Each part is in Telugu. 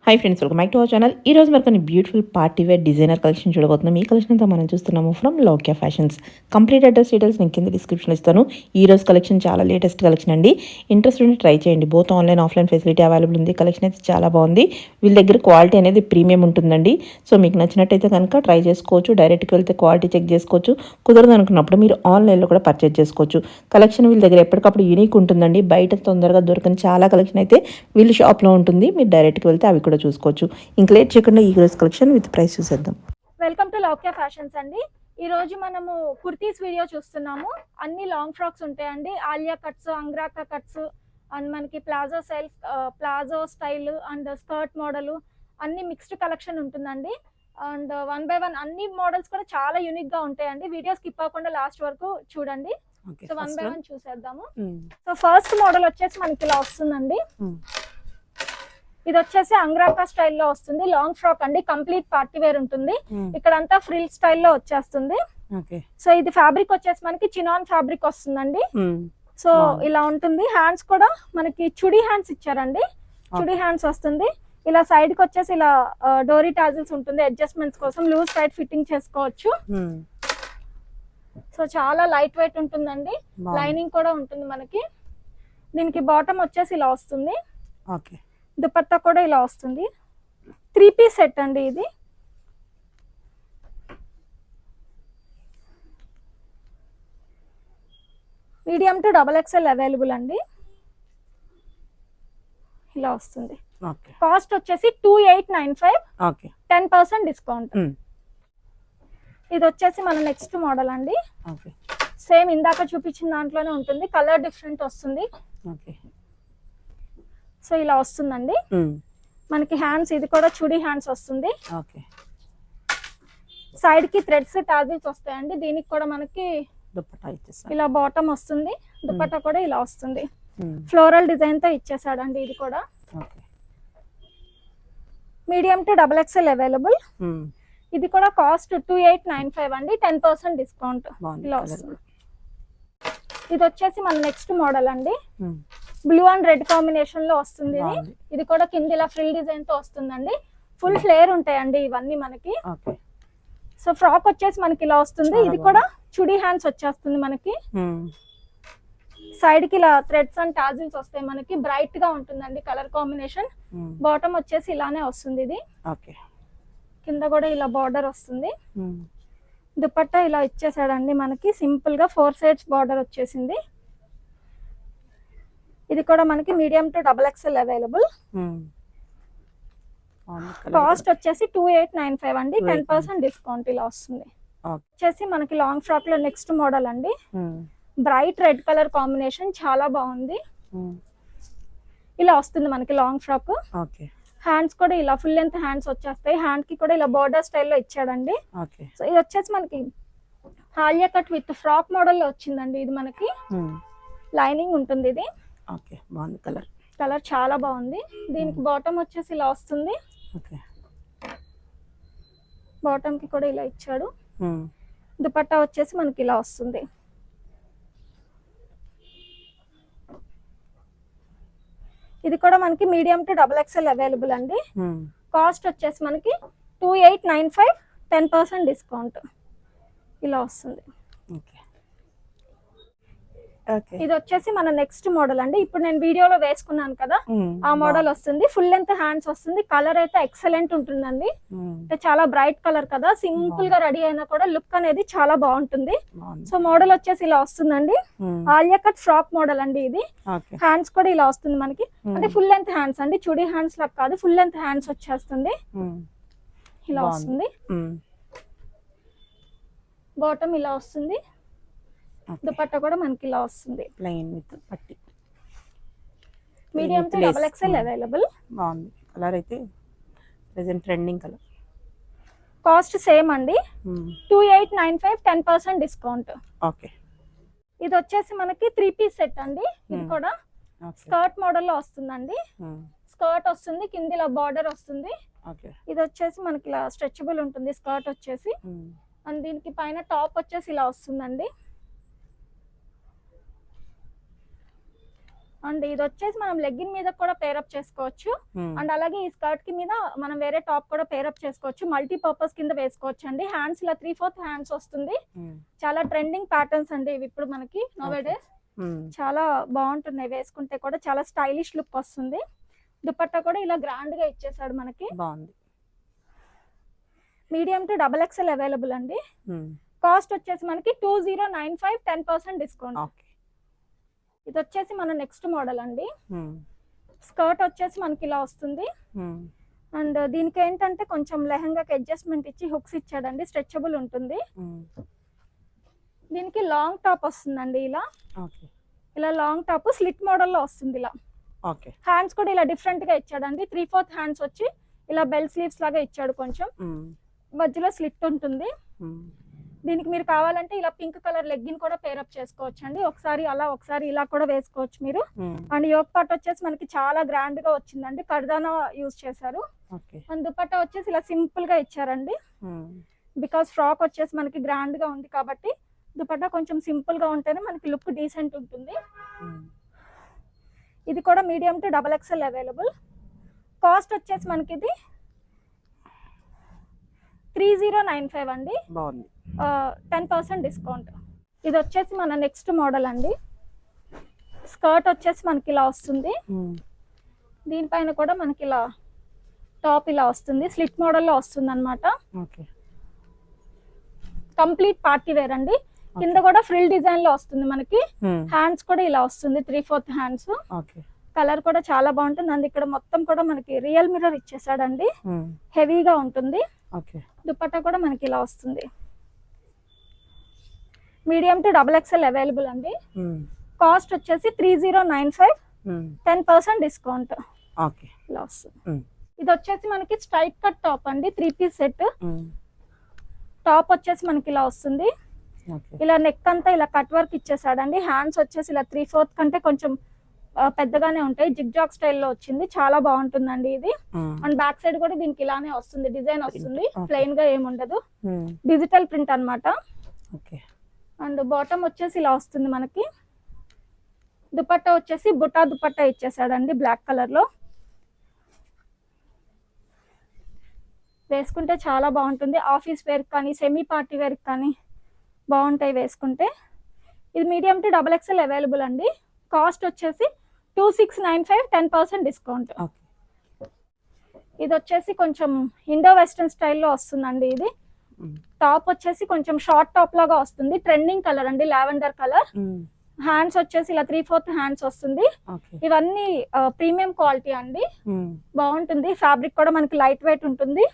Hi friends, welcome back to our channel. ఈ రోజు మనకు beautiful party wear designer collection చూడబోతున్నాం. ఈ కలెక్షన్ అంతా మనం చూస్తున్నాము from Loukya fashions. Complete address details నేను కింద డిస్క్రిప్షన్లో ఇస్తాను. ఈ రోజు కలెక్షన్ చాలా లేటెస్ట్ కలెక్షన్ అండి. ఇంట్రెస్ట్ ఉంటే ట్రై చేయండి. Both online offline facility available ఉంది. కలెక్షన్ అయితే చాలా బాగుంది. వీళ్ళ దగ్గర క్వాలిటీ అనేది ప్రీమియం ఉంటుందండి. సో మీకు నచ్చినట్టయితే కనుక ట్రై చేసుకోవచ్చు. డైరెక్ట్గా వెళ్తే క్వాలిటీ చెక్ చేసుకోవచ్చు. కుదరదు అనుకున్నప్పుడు మీరు ఆన్లైన్లో కూడా పర్చేజ్ చేసుకోవచ్చు. కలెక్షన్ వీళ్ళ దగ్గర ఎప్పటికప్పుడు యూనిక్ ఉంటుందండి. బయట తొందరగా దొరకని చాలా కలెక్షన్ అయితే వీళ్ళ షాప్లో ఉంటుంది. మీరు డైరెక్ట్గా వెళ్తే అవి కూడా చూసుకోవచ్చు. ఇంకా లేట్ చేయకుండా ఈ రోజు కలెక్షన్ విత్ ప్రైస్ చూసేద్దాం. వెల్కమ్ టు లౌక్యా ఫ్యాషన్స్ అండి. ఈ రోజు మనము కుర్తీస్ వీడియో చూస్తున్నాము. అన్ని లాంగ్ ఫ్రాక్స్ ఉంటాయండి. ఆలియా కట్స్, అంగ్రాకా కట్స్ అండ్ మనకి palazzo cells, palazzo style and skirt model అన్ని మిక్స్డ్ కలెక్షన్ ఉంటుందండి. అండ్ 1 by 1 అన్ని మోడల్స్ కూడా చాలా యూనిక్ గా ఉంటాయండి. వీడియో స్కిప్ అవ్వకుండా లాస్ట్ వరకు చూడండి. సో 1 by 1 చూసేద్దాము. సో ఫస్ట్ మోడల్ వచ్చేసి మనకి ఇలా వస్తుందండి. ఇది వచ్చేసి అంగ్రాకా స్టైల్లో వస్తుంది. లాంగ్ ఫ్రాక్ అండి. కంప్లీట్ పార్టీ వేర్ ఉంటుంది. ఇక్కడంతా ఫ్రిల్ స్టైల్లో వచ్చేస్తుంది. సో ఇది ఫ్యాబ్రిక్ వచ్చేసి మనకి చినాన్ ఫ్యాబ్రిక్ వస్తుందండి. సో ఇలా ఉంటుంది. హ్యాండ్స్ కూడా మనకి చుడీ హ్యాండ్స్ ఇచ్చారండి. చుడీ హ్యాండ్స్ వస్తుంది. ఇలా సైడ్ కి వచ్చేసి ఇలా డోరీ టాజిల్స్ ఉంటుంది. అడ్జస్ట్మెంట్స్ కోసం లూజ్ టైట్ ఫిట్టింగ్ చేసుకోవచ్చు. సో చాలా లైట్ వెయిట్ ఉంటుందండి. లైనింగ్ కూడా ఉంటుంది మనకి. దీనికి బాటమ్ వచ్చేసి ఇలా వస్తుంది. దుపట్టా కూడా ఇలా వస్తుంది. 3 పీస్ సెట్ అండి ఇది. మీడియం టు XXL అవైలబుల్ అండి. ఇలా వస్తుంది. కాస్ట్ వచ్చేసి 2895. 10% డిస్కౌంట్. ఇది వచ్చేసి మన నెక్స్ట్ మోడల్ అండి. సేమ్ ఇందాక చూపించిన దాంట్లోనే ఉంటుంది. కలర్ డిఫరెంట్ వస్తుంది. సో ఇలా వస్తుందండి. మనకి హ్యాండ్స్ ఇది కూడా చుడీ హ్యాండ్స్ వస్తుంది. సైడ్ కి థ్రెడ్స్ టాజిల్స్ వస్తాయండి. దీనికి కూడా మనకి ఇలా బాటమ్ వస్తుంది. దుపట్టా కూడా ఇలా వస్తుంది. ఫ్లోరల్ డిజైన్ తో ఇచ్చేసాడండి. ఇది కూడా మీడియం టు XXL అవైలబుల్. ఇది కూడా కాస్ట్ 2895 అండి. 10% డిస్కౌంట్. ఇలా వస్తుంది. ఇది వచ్చేసి మన నెక్స్ట్ మోడల్ అండి. బ్లూ అండ్ రెడ్ కాంబినేషన్ లో వస్తుంది. ఇది కూడా కింద ఇలా ఫ్రిల్ డిజైన్ తో వస్తుందండి. ఫుల్ ఫ్లేర్ ఉంటాయండి ఇవన్నీ మనకి. సో ఫ్రాక్ వచ్చేసి మనకి ఇలా వస్తుంది. ఇది కూడా చుడీ హ్యాండ్స్ వచ్చేస్తుంది మనకి. సైడ్ కి ఇలా థ్రెడ్స్ అండ్ టాజిల్స్ వస్తాయి మనకి. బ్రైట్ గా ఉంటుందండి కలర్ కాంబినేషన్. బాటమ్ వచ్చేసి ఇలానే వస్తుంది. ఇది కింద కూడా ఇలా బార్డర్ వస్తుంది. దుపట్టా ఇలా ఇచ్చేసాడండి మనకి. సింపుల్ గా 4 సైడ్స్ బార్డర్ వచ్చేసింది. ఇది కూడా మనకి medium to XXL available. Cost వచ్చేసి 2895 అండి. 10% డిస్కౌంట్ ఇలా వస్తుంది. వచ్చేసి మనకి లాంగ్ ఫ్రాక్ లో నెక్స్ట్ మోడల్ అండి. బ్రైట్ రెడ్ కలర్ కాంబినేషన్ చాలా బాగుంది. ఇలా వస్తుంది మనకి లాంగ్ ఫ్రాక్. హ్యాండ్స్ కూడా ఇలా ఫుల్ లెంత్ హ్యాండ్స్ వచ్చేస్తాయి. హ్యాండ్ కి కూడా ఇలా బార్డర్ స్టైల్లో ఇచ్చాడండి. సో ఇది వచ్చేసి మనకి Alia cut with frock model లో వచ్చిందండి. ఇది మనకి లైనింగ్ ఉంటుంది. ఇది కలర్ చాలా బాగుంది. దీనికి బాటమ్ వచ్చేసి ఇలా వస్తుంది. బాటమ్ కి కూడా ఇలా ఇచ్చాడు. దుపట్టా వచ్చేసి మనకి ఇలా వస్తుంది. ఇది కూడా మనకి మీడియం టు XXL అవైలబుల్ అండి. కాస్ట్ వచ్చేసి మనకి 2895. 10% డిస్కౌంట్ ఇలా వస్తుంది. ఇది వచ్చేసి మన నెక్స్ట్ మోడల్ అండి. ఇప్పుడు నేను వీడియోలో వేసుకున్నాను కదా, ఆ మోడల్ వస్తుంది. ఫుల్ లెంత్ హ్యాండ్స్ వస్తుంది. కలర్ అయితే ఎక్సలెంట్ ఉంటుందండి. చాలా బ్రైట్ కలర్ కదా. సింపుల్ గా రెడీ అయినా కూడా లుక్ అనేది చాలా బాగుంటుంది. సో మోడల్ వచ్చేసి ఇలా వస్తుందండి. ఆలియా కట్ ఫ్రాక్ మోడల్ అండి. ఇది హ్యాండ్స్ కూడా ఇలా వస్తుంది మనకి. అంటే ఫుల్ లెంత్ హ్యాండ్స్ అండి. చుడీ హ్యాండ్స్ లాగా కాదు, ఫుల్ లెంత్ హ్యాండ్స్ వచ్చేస్తుంది. ఇలా వస్తుంది. బాటమ్ ఇలా వస్తుంది. దుపట్టా కూడా మనకి ఇలా వస్తుంది. ప్లెయిన్ విత్ పట్టి. Medium to XXL available. బాగుంది. కలర్ అయితే present trending colour. Cost same అండి. 2895. 10% డిస్కౌంట్. ఇది వచ్చేసి మనకి 3 పీస్ సెట్ అండి. ఇది కూడా స్కర్ట్ మోడల్ లో వస్తుందండి. స్కర్ట్ వస్తుంది. కింద ఇలా బార్డర్ వస్తుంది. ఇది వచ్చేసి మనకి ఇలా స్ట్రెచబుల్ ఉంటుంది స్కర్ట్ వచ్చేసి. అండ్ దీనికి పైన టాప్ వచ్చేసి ఇలా వస్తుందండి. అండ్ ఇది వచ్చేసి మనం లెగ్గిన్ మీద కూడా పేరప్ చేసుకోవచ్చు. అండ్ అలాగే ఈ స్కర్ట్ కి మీద మనం వేరే టాప్ కూడా పేరప్ చేసుకోవచ్చు. మల్టీపర్పస్ కింద వేసుకోవచ్చు అండి. హ్యాండ్స్ ఇలా 3/4 హ్యాండ్స్ వస్తుంది. చాలా ట్రెండింగ్ ప్యాటర్న్స్ అండి ఇవి ఇప్పుడు మనకి నోవే డేస్. చాలా బాగుంటున్నాయి, వేసుకుంటే కూడా చాలా స్టైలిష్ లుక్ వస్తుంది. దుపట్టా కూడా ఇలా గ్రాండ్ గా ఇచ్చేసాడు మనకి, బాగుంది. మీడియం టు XXL అవైలబుల్ అండి. కాస్ట్ వచ్చేసి మనకి 2095, 10% డిస్కౌంట్. ఇది వచ్చేసి మన నెక్స్ట్ మోడల్ అండి. స్కర్ట్ వచ్చేసి మనకి ఇలా వస్తుంది. అండ్ దీనికి ఏంటంటే కొంచెం లెహంగాకి అడ్జస్ట్మెంట్ ఇచ్చి హుక్స్ ఇచ్చాడండి, స్ట్రెచబుల్ ఉంటుంది. దీనికి లాంగ్ టాప్ వస్తుందండి. ఇలా లాంగ్ టాప్ స్లిట్ మోడల్లో వస్తుంది. ఇలా హ్యాండ్స్ కూడా ఇలా డిఫరెంట్ గా ఇచ్చాడండి. 3/4 హ్యాండ్స్ వచ్చి ఇలా బెల్ స్లీవ్స్ లాగా ఇచ్చాడు, కొంచెం మధ్యలో స్లిట్ ఉంటుంది. దీనికి మీరు కావాలంటే ఇలా పింక్ కలర్ లెగ్గిన్ కూడా పేరప్ చేసుకోవచ్చు అండి. ఒకసారి అలా ఒకసారి ఇలా కూడా వేసుకోవచ్చు మీరు. అండ్ యోక్ పార్ట్ వచ్చేసి మనకి చాలా గ్రాండ్ గా వచ్చిందండి, కర్దానా యూజ్ చేశారు. అండ్ దుపట్టా వచ్చేసి ఇలా సింపుల్ గా ఇచ్చారండి. బికాస్ ఫ్రాక్ వచ్చేసి మనకి గ్రాండ్ గా ఉంది కాబట్టి దుపట్టా కొంచెం సింపుల్ గా ఉంటేనే మనకి లుక్ డీసెంట్ ఉంటుంది. ఇది కూడా medium to XXL available. Cost వచ్చేసి మనకి ఇది 3095 అండి. 10% డిస్కౌంట్. ఇది వచ్చేసి మన నెక్స్ట్ మోడల్ అండి. స్కర్ట్ వచ్చేసి మనకి ఇలా వస్తుంది. దీనిపైన కూడా మనకి ఇలా టాప్ ఇలా వస్తుంది, స్లిట్ మోడల్లో వస్తుంది అనమాట. కంప్లీట్ పార్టీ వేర్ అండి. కింద కూడా ఫ్రిల్ డిజైన్ లో వస్తుంది మనకి. హ్యాండ్స్ కూడా ఇలా వస్తుంది, 3/4 హ్యాండ్స్. కలర్ కూడా చాలా బాగుంటుంది. అండ్ ఇక్కడ మొత్తం కూడా మనకి రియల్ మిర్రర్ ఇచ్చేసాడండి, హెవీగా ఉంటుంది. దుపట్టా కూడా మనకి ఇలా వస్తుంది. మీడియం టు XXL అవైలబుల్ అండి. కాస్ట్ వచ్చేసి 3095, 10% డిస్కౌంట్. ఇలా వస్తుంది. ఇది వచ్చేసి మనకి స్ట్రైట్ కట్ టాప్ అండి, 3 పీస్ సెట్. టాప్ వచ్చేసి మనకి ఇలా వస్తుంది. ఇలా నెక్ అంతా ఇలా కట్ వర్క్ ఇచ్చేసాడండి. హ్యాండ్స్ వచ్చేసి ఇలా 3/4 కంటే కొంచెం పెద్దగానే ఉంటాయి, జిగ్ జాగ్ స్టైల్లో వచ్చింది. చాలా బాగుంటుందండి ఇది. అండ్ బ్యాక్ సైడ్ కూడా దీనికి ఇలానే వస్తుంది, డిజైన్ వస్తుంది, ప్లెయిన్ గా ఏముండదు, డిజిటల్ ప్రింట్ అన్నమాట. అండ్ బాటమ్ వచ్చేసి ఇలా వస్తుంది మనకి. దుపట్టా వచ్చేసి బుటా దుపట్టా ఇచ్చేసాడండి, బ్లాక్ కలర్ లో. వేసుకుంటే చాలా బాగుంటుంది, ఆఫీస్ వేర్ కానీ సెమీ పార్టీ వేర్ కానీ బాగుంటాయి వేసుకుంటే. ఇది మీడియం టు XXL అవైలబుల్ అండి. కాస్ట్ వచ్చేసి 2695, 10% డిస్కౌంట్. ఇది వచ్చేసి కొంచెం ఇండో వెస్టర్న్ స్టైల్లో వస్తుందండి. ఇది టాప్ వచ్చేసి కొంచెం షార్ట్ టాప్ లాగా వస్తుంది, ట్రెండింగ్ కలర్ అండి, లావెండర్ కలర్. హ్యాండ్స్ వచ్చేసి ఇలా 3/4 హ్యాండ్స్ వస్తుంది. ఇవన్నీ ప్రీమియం క్వాలిటీ అండి, బాగుంటుంది. ఫ్యాబ్రిక్ కూడా మనకి లైట్ వెయిట్ ఉంటుంది.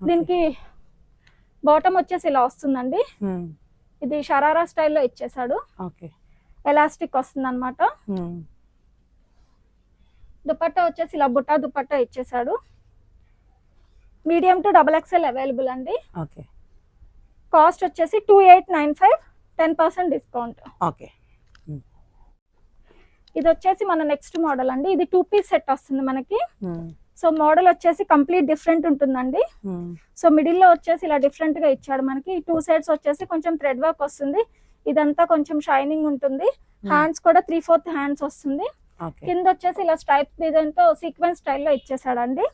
దీనికి బాటమ్ వచ్చేసి ఇలా వస్తుందండి. ఇది షరారా స్టైల్లో ఇచ్చేసాడు, ఎలాస్టిక్ వస్తుంది అనమాట. దుపట్టా వచ్చేసి ఇలా బుట్టా దుపట్టా ఇచ్చేసాడు. మీడియం టు XXL అవైలబుల్ అండి. కాస్ట్ వచ్చేసి 2895, 10% డిస్కౌంట్. ఇది వచ్చేసి మన నెక్స్ట్ మోడల్ అండి. ఇది 2 పీస్ సెట్ వస్తుంది మనకి. సో మోడల్ వచ్చేసి కంప్లీట్ డిఫరెంట్ ఉంటుందండి. సో మిడిల్ లో వచ్చేసి ఇలా డిఫరెంట్ గా ఇచ్చాడు మనకి. 2 సైడ్స్ వచ్చేసి కొంచెం థ్రెడ్ వర్క్ వస్తుంది, ఇదంతా కొంచెం షైనింగ్ ఉంటుంది. హ్యాండ్స్ కూడా 3/4 హ్యాండ్స్ వస్తుంది. కింద వచ్చేసి ఇలా స్ట్రైప్ డిజైన్ తో సీక్వెన్స్ స్టైల్లో ఇచ్చేసాడండి.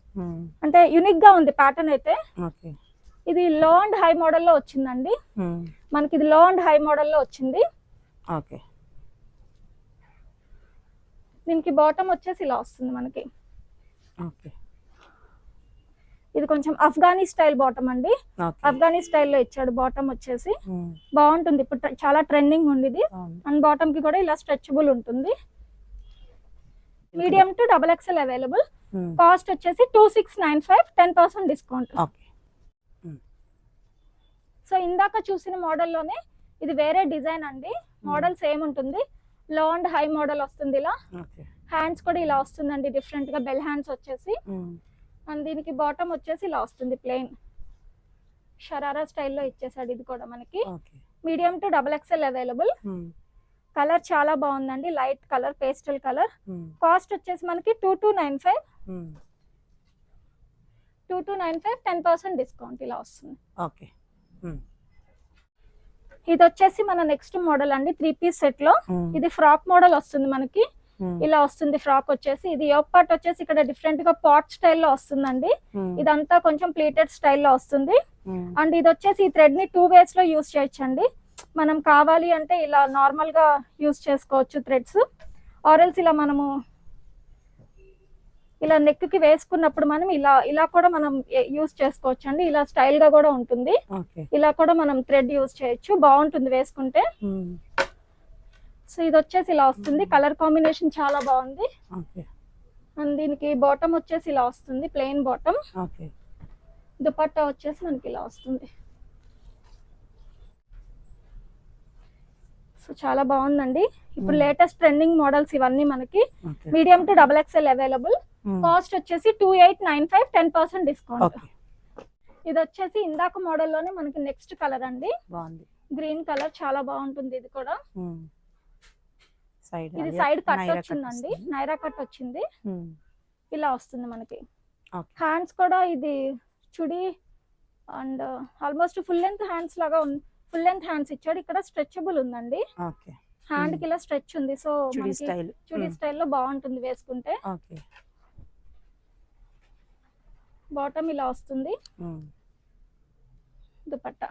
అంటే యూనిక్ గా ఉంది ప్యాటర్న్ అయితే. ఇది లో అండ్ హై మోడల్లో వచ్చిందండి మనకి. ఇది లో అండ్ హై మోడల్లో వచ్చింది. దీనికి బాటమ్ వచ్చేసి ఇలా వస్తుంది మనకి. ఇది కొంచెం అఫ్ఘానీ స్టైల్ బాటమ్ అండి, అఫ్ఘానీ స్టైల్లో ఇచ్చాడు బాటమ్ వచ్చేసి. బాగుంటుంది, ఇప్పుడు చాలా ట్రెండింగ్ ఉంది ఇది. అండ్ బాటమ్ కి కూడా ఇలా స్ట్రెచబుల్ ఉంటుంది. Medium to XXL available. Cost వచ్చేసి 2695, 10% డిస్కౌంట్. సో ఇందాక చూసిన మోడల్లోనే ఇది వేరే డిజైన్ అండి, మోడల్ సేమ్ ఉంటుంది. లో అండ్ హై మోడల్ వస్తుంది. ఇలా హ్యాండ్స్ కూడా ఇలా వస్తుందండి, డిఫరెంట్ గా బెల్ హ్యాండ్స్ వచ్చేసి. అండ్ దీనికి బాటమ్ వచ్చేసి ఇలా వస్తుంది, ప్లెయిన్ షరారా స్టైల్లో ఇచ్చేసాడు. ఇది కూడా మనకి medium to XXL available. Colour చాలా బాగుందండి, light colour, pastel colour. Cost వచ్చేసి మనకి 2295, 10% డిస్కౌంట్ ఇలా వస్తుంది. ఇది వచ్చేసి మన నెక్స్ట్ మోడల్ అండి, 3 పీస్ సెట్ లో. ఇది ఫ్రాక్ మోడల్ వస్తుంది మనకి. ఇలా వస్తుంది ఫ్రాక్ వచ్చేసి. ఇది యోక్ పార్ట్ వచ్చేసి ఇక్కడ డిఫరెంట్ గా పాట్ స్టైల్లో వస్తుందండి. ఇదంతా కొంచెం ప్లీటెడ్ స్టైల్లో వస్తుంది. అండ్ ఇది వచ్చేసి ఈ థ్రెడ్ ని 2 ways లో యూస్ చేయొచ్చండి. మనం కావాలి అంటే ఇలా నార్మల్ గా యూస్ చేసుకోవచ్చు థ్రెడ్స్, ఆరెల్స్ ఇలా మనము ఇలా నెక్ కి వేసుకున్నప్పుడు మనం ఇలా కూడా మనం యూస్ చేసుకోవచ్చు అండి. ఇలా స్టైల్ గా కూడా ఉంటుంది. ఇలా కూడా మనం థ్రెడ్ యూస్ చేయొచ్చు, బాగుంటుంది వేసుకుంటే. సో ఇది వచ్చేసి ఇలా వస్తుంది. కలర్ కాంబినేషన్ చాలా బాగుంది. అండ్ దీనికి బాటమ్ వచ్చేసి ఇలా వస్తుంది, ప్లెయిన్ బాటమ్. దుపట్టా వచ్చేసి మనకి ఇలా వస్తుంది. సో చాలా బాగుందండి. ఇప్పుడు లేటెస్ట్ ట్రెండింగ్ మోడల్స్ ఇవన్నీ మనకి medium to XXL available. Cost వచ్చేసి 2895, 10% డిస్కౌంట్. ఇది వచ్చేసి ఇందాక మోడల్ లోనే మనకి నెక్స్ట్ కలర్ అండి, గ్రీన్ కలర్, చాలా బాగుంటుంది. ఇది కూడా ఇది సైడ్ కట్ వచ్చిందండి, నైరా కట్ వచ్చింది. ఇలా వస్తుంది మనకి. హ్యాండ్స్ కూడా ఇది చుడి and almost full length hands లాగా ఫుల్ లెంత్ హ్యాండ్స్ ఇచ్చాడు. ఇక్కడ స్ట్రెచబుల్ ఉందండి, హ్యాండ్ కి ఇలా స్ట్రెచ్ ఉంది. సో చుడి స్టైల్లో బాగుంటుంది వేసుకుంటే. బాటమ్ ఇలా వస్తుంది. దుపట్టా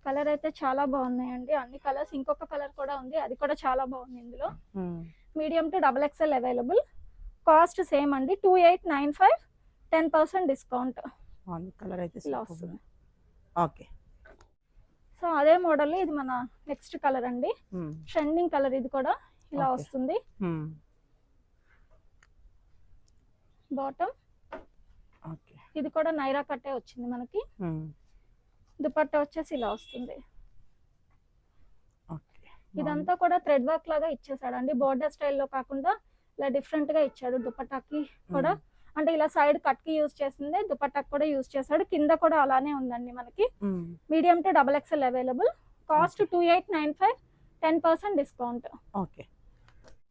కలర్ అయితే చాలా బాగున్నాయండి, అన్ని కలర్స్. ఇంకొక కలర్ కూడా ఉంది, అది కూడా చాలా బాగుంది. ఇందులో medium to XXL available. Cost same అండి, 2895, 10% డిస్కౌంట్. కలర్ అయితే ఇలా వస్తుంది. ఓకే. సో అదే మోడల్ ఇది మన నెక్స్ట్ కలర్ అండి, ట్రెండింగ్ కలర్. ఇది కూడా ఇలా వస్తుంది. బాటమ్ ఇది కూడా నైరా కట్టే వచ్చింది మనకి. దుపట్టా వచ్చేసి ఇలా వస్తుంది. ఇదంతా కూడా థ్రెడ్ వర్క్ లాగా ఇచ్చేసాడండి, బోర్డర్ స్టైల్లో కాకుండా ఇలా డిఫరెంట్ గా ఇచ్చాడు. దుపట్టాకి కూడా అంటే ఇలా సైడ్ కట్ కి యూజ్ చేసింది, దుపట్టాకి కూడా యూజ్ చేశాడు. కింద కూడా అలానే ఉందండి మనకి. Medium to XXL available. Cost 2895, 10% discount.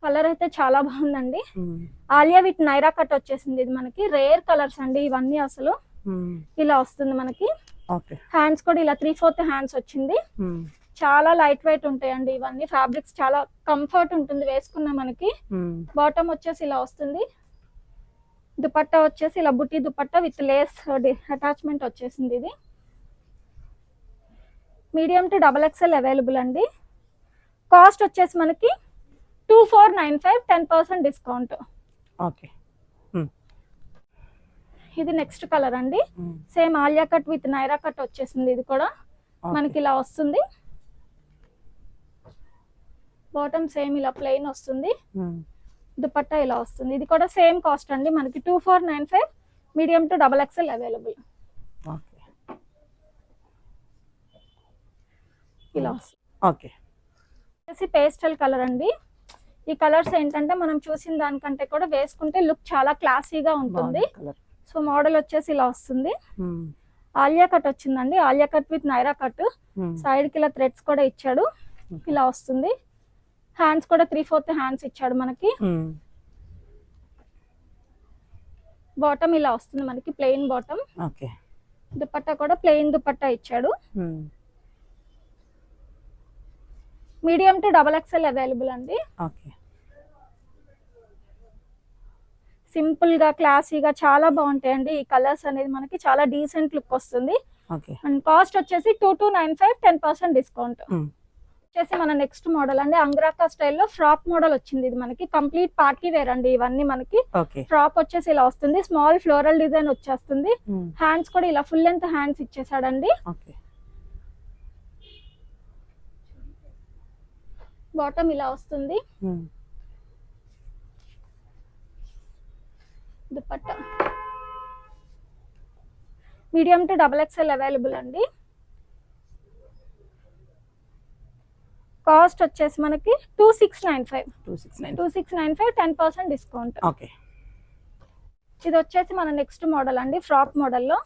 Colour అయితే చాలా బాగుందండి. ఆలియా విత్ నైరా కట్ వచ్చేసింది. ఇది మనకి రేర్ కలర్స్ అండి ఇవన్నీ. అసలు ఇలా వస్తుంది మనకి. హ్యాండ్స్ కూడా ఇలా 3/4 హ్యాండ్స్ వచ్చింది. చాలా లైట్ వెయిట్ ఉంటాయండి ఇవన్నీ. ఫ్యాబ్రిక్స్ చాలా కంఫర్ట్ ఉంటుంది వేసుకున్న మనకి. బాటమ్ వచ్చేసి ఇలా వస్తుంది. దుపట్టా వచ్చేసి ఇలా బుట్టి దుపట్టా విత్ లేస్ అటాచ్మెంట్ వచ్చేసింది. ఇది మీడియం టు XXL అవైలబుల్ అండి. కాస్ట్ వచ్చేసి మనకి 2495, 10% డిస్కౌంట్. ఇది నెక్స్ట్ కలర్ అండి, same Alia cut with Naira cut వచ్చేసింది. ఇది కూడా మనకి ఇలా వస్తుంది. బాటమ్ సేమ్ ఇలా ప్లెయిన్ వస్తుంది. దుపట్టా ఇలా వస్తుంది. ఇది కూడా సేమ్ కాస్ట్ అండి మనకి 2495, మీడియం టు XXL అవైలబుల్. ఇలా వస్తుంది. పేస్టల్ కలర్ అండి. ఈ కలర్స్ ఏంటంటే మనం చూసిన దానికంటే కూడా వేసుకుంటే లుక్ చాలా క్లాసీగా ఉంటుంది. సో మోడల్ వచ్చేసి ఇలా వస్తుంది. ఆలియా కట్ వచ్చిందండి, Alia cut with Naira cut. Side కి ఇలా థ్రెడ్స్ కూడా ఇచ్చాడు. ఇలా వస్తుంది. హ్యాండ్స్ కూడా 3/4 హ్యాండ్స్ ఇచ్చాడు మనకి. బాటమ్ ఇలా వస్తుంది మనకి, ప్లెయిన్ బాటమ్. దుపట్టా కూడా ప్లెయిన్ దుపట్టా ఇచ్చాడు. మీడియం టు XXL అవైలబుల్ అండి. సింపుల్ గా క్లాసీగా చాలా బాగుంటాయండి ఈ కలర్స్ అనేది. మనకి చాలా డీసెంట్ లుక్ వస్తుంది. అండ్ కాస్ట్ వచ్చేసి 2295, 10% డిస్కౌంట్. వచ్చేసి మన నెక్స్ట్ మోడల్ అండి, అంగ్రాకా స్టైల్లో ఫ్రాక్ మోడల్ వచ్చింది. ఇది మనకి కంప్లీట్ పార్టీ వేర్ అండి ఇవన్నీ మనకి. ఫ్రాక్ వచ్చేసి ఇలా వస్తుంది, స్మాల్ ఫ్లోరల్ డిజైన్ వచ్చేస్తుంది. హ్యాండ్స్ కూడా ఇలా ఫుల్ లెంత్ హ్యాండ్స్ ఇచ్చేసాడండి. బాటమ్ ఇలా వస్తుంది. Dupatta medium to XXL available అండి. కాస్ట్ వచ్చేసి మనకి 2695, 10% డిస్కౌంట్. ఇది వచ్చేసి మన నెక్స్ట్ మోడల్ అండి, ఫ్రాక్ మోడల్లో.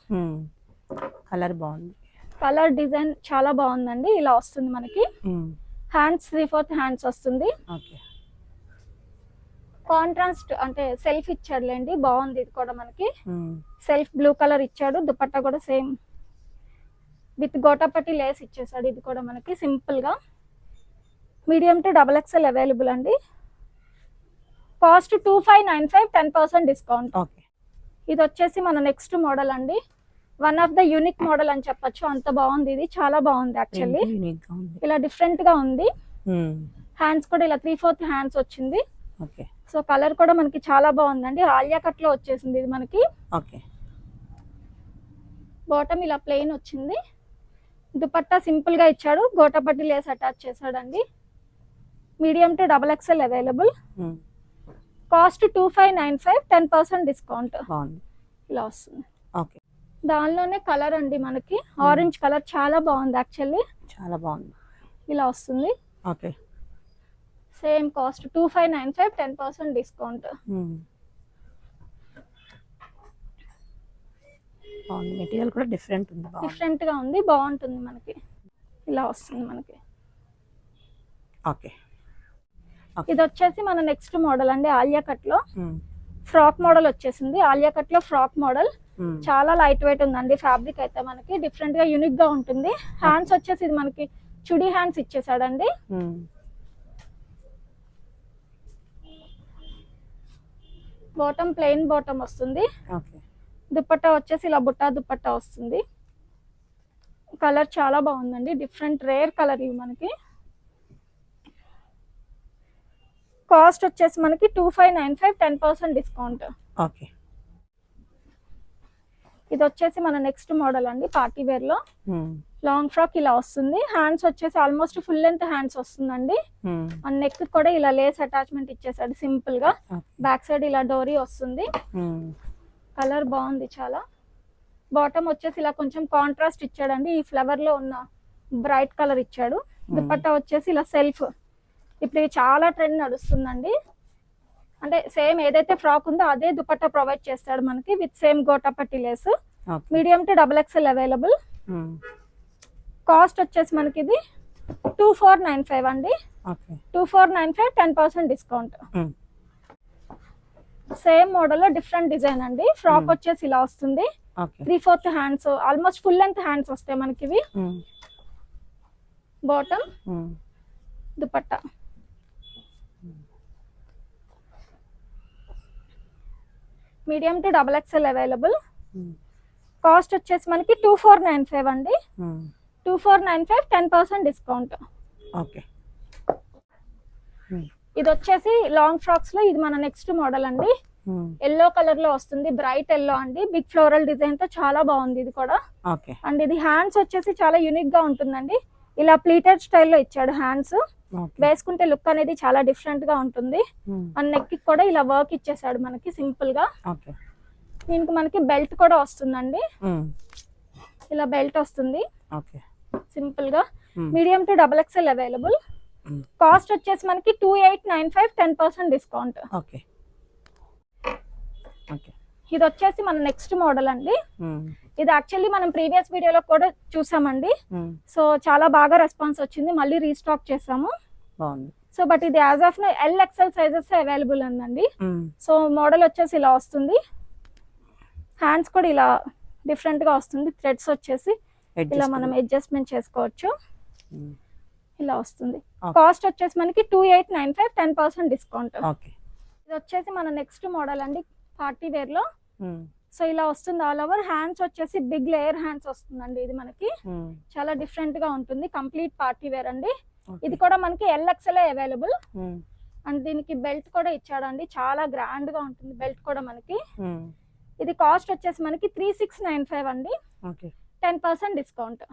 కలర్ బాగుంది, కలర్ డిజైన్ చాలా బాగుందండి. ఇలా వస్తుంది మనకి. హ్యాండ్స్ 3/4 హ్యాండ్స్ వస్తుంది. కాంట్రాస్ట్ అంటే సెల్ఫ్ ఇచ్చాడులేండి, బాగుంది. ఇది కూడా మనకి సెల్ఫ్ బ్లూ కలర్ ఇచ్చాడు. దుపట్టా కూడా సేమ్ విత్ గోటాపట్టి లేస్ ఇచ్చేసాడు. ఇది కూడా మనకి సింపుల్ గా. మీడియం టు XXL అవైలబుల్ అండి. Cost 2595 10% discount. ఓకే. ఇది వచ్చేసి మన నెక్స్ట్ మోడల్ అండి. One of the unique model అని చెప్పొచ్చు, అంత బాగుంది. ఇది చాలా బాగుంది యాక్చువల్లీ. యూనిక్ గా ఉంది. ఇలా డిఫరెంట్ గా ఉంది. హ్యాండ్స్ కూడా ఇలా 3/4 హ్యాండ్స్ వచ్చింది. ఓకే. సో కలర్ కూడా మనకి చాలా బాగుందండి. ఆలియా కట్ లో వచ్చేసింది ఇది మనకి. ఓకే. బాటమ్ ఇలా ప్లెయిన్ వచ్చింది. దుపట్టా సింపుల్ గా ఇచ్చాడు, గోటపట్టి లేస్ అటాచ్ చేశాడండి. Medium to XXL available. Cost 2595 10% discount. బాగుంది. ఇలా వస్తుంది. ఓకే. దానిలోనే కలర్ అండి మనకి ఆరెంజ్ కలర్, చాలా బాగుంది యాక్చువల్లీ. చాలా బాగుంది. ఇలా వస్తుంది. ఓకే. Same cost 2595 10% discount. బాగుంది. మెటీరియల్ కూడా డిఫరెంట్ ఉంది. డిఫరెంట్ గా ఉంది, బాగుంటుంది మనకి. ఇలా వస్తుంది మనకి. ఓకే. ఇది వచ్చేసి మన నెక్స్ట్ మోడల్ అండి. ఆలియా కట్ లో ఫ్రాక్ మోడల్ వచ్చేసింది. ఆలియా కట్ లో ఫ్రాక్ మోడల్ చాలా లైట్ వెయిట్ ఉందండి. ఫ్యాబ్రిక్ అయితే మనకి డిఫరెంట్ గా యూనిక్ గా ఉంటుంది. హ్యాండ్స్ వచ్చేసి ఇది మనకి chudi hands ఇచ్చేసాడండి. Bottom plain bottom వస్తుంది. ఓకే. దుపట్టా వచ్చేసి ఇలా బుట్టా దుపట్టా వస్తుంది. కలర్ చాలా బాగుందండి, డిఫరెంట్ రేర్ కలర్ ఇవి మనకి. కాస్ట్ వచ్చేసి మనకి 2595 10% డిస్కౌంట్. ఓకే. ఇది వచ్చేసి మన నెక్స్ట్ మోడల్ అండి. పార్టీ వేర్ లో లాంగ్ ఫ్రాక్ ఇలా వస్తుంది. హ్యాండ్స్ వచ్చేసి ఆల్మోస్ట్ ఫుల్ లెంత్ హ్యాండ్స్ వస్తుందండి. అండ్ నెక్ కూడా ఇలా లేస్ అటాచ్మెంట్ ఇచ్చేసాడు సింపుల్ గా. బ్యాక్ సైడ్ ఇలా డోరీ వస్తుంది. కలర్ బాగుంది చాలా. బాటమ్ వచ్చేసి ఇలా కొంచెం కాంట్రాస్ట్ ఇచ్చాడండి. ఈ ఫ్లవర్ లో ఉన్న బ్రైట్ కలర్ ఇచ్చాడు. దుపట్టా వచ్చేసి ఇలా సెల్ఫ్. ఇప్పుడు ఇది చాలా ట్రెండ్ నడుస్తుందండి. అంటే సేమ్ ఏదైతే ఫ్రాక్ ఉందో అదే దుపట్టా ప్రొవైడ్ చేస్తాడు మనకి with same gota patti lace. Medium to XXL available. Cost వచ్చేసి మనకి ఇది 2495 అండి. 2495 10% డిస్కౌంట్. సేమ్ మోడల్ లో డిఫరెంట్ డిజైన్ అండి. ఫ్రాక్ వచ్చేసి ఇలా వస్తుంది. 3/4 hands, almost full length hands వస్తాయి మనకి ఇవి. Bottom, dupatta. Medium to XXL available. Cost వచ్చేసి మనకి 2495 అండి. 2495 10% డిస్కౌంట్. ఓకే. ఇది వచ్చేసి లాంగ్ ఫ్రాక్స్ లో ఇది మన నెక్స్ట్ మోడల్ అండి. ఎల్లో కలర్ లో వస్తుంది, బ్రైట్ ఎల్లో అండి. బిగ్ ఫ్లోరల్ డిజైన్ తో చాలా బాగుంది ఇది కూడా. అండ్ ఇది హ్యాండ్స్ వచ్చేసి చాలా యూనిక్ గా ఉంటుందండి. ఇలా ప్లీటెడ్ స్టైల్లో ఇచ్చాడు హ్యాండ్స్. వేసుకుంటే లుక్ అనేది చాలా డిఫరెంట్ గా ఉంటుంది. అండ్ నెక్ కి కూడా ఇలా వర్క్ ఇచ్చేసాడు మనకి సింపుల్ గా. దీనికి మనకి బెల్ట్ కూడా వస్తుందండి. ఇలా బెల్ట్ వస్తుంది సింపుల్ గా. Medium to XXL available. Cost వచ్చేసి మనకి 2895 10% డిస్కౌంట్. ఇది వచ్చేసి మన నెక్స్ట్ మోడల్ అండి. ఇది యాక్చువల్లీ మనం ప్రీవియస్ వీడియోలో కూడా చూసామండి. సో చాలా బాగా రెస్పాన్స్ వచ్చింది, మళ్ళీ రీస్టాక్ చేసాము. సో బట్ ఇది as of LXL sizes available ఉందండి. సో మోడల్ వచ్చేసి ఇలా వస్తుంది. హ్యాండ్స్ కూడా ఇలా డిఫరెంట్ గా వస్తుంది. థ్రెడ్స్ వచ్చేసి ఇలా మనం అడ్జస్ట్మెంట్ చేసుకోవచ్చు. ఇలా వస్తుంది. కాస్ట్ వచ్చేసి మనకి 2895 10% డిస్కౌంట్. ఇది వచ్చేసి మన నెక్స్ట్ మోడల్ అండి పార్టీ వేర్ లో. సో ఇలా వస్తుంది ఆల్ ఓవర్. హ్యాండ్స్ వచ్చేసి బిగ్ లేయర్ హ్యాండ్స్ వస్తుందండి. ఇది మనకి చాలా డిఫరెంట్ గా ఉంటుంది. కంప్లీట్ పార్టీ వేర్ అండి. ఇది కూడా మనకి LXL అవైలబుల్. అండ్ దీనికి బెల్ట్ కూడా ఇచ్చాడండి. చాలా గ్రాండ్ గా ఉంటుంది బెల్ట్ కూడా మనకి. ఇది కాస్ట్ వచ్చేసి మనకి 3695 అండి. 10% డిస్కౌంట్.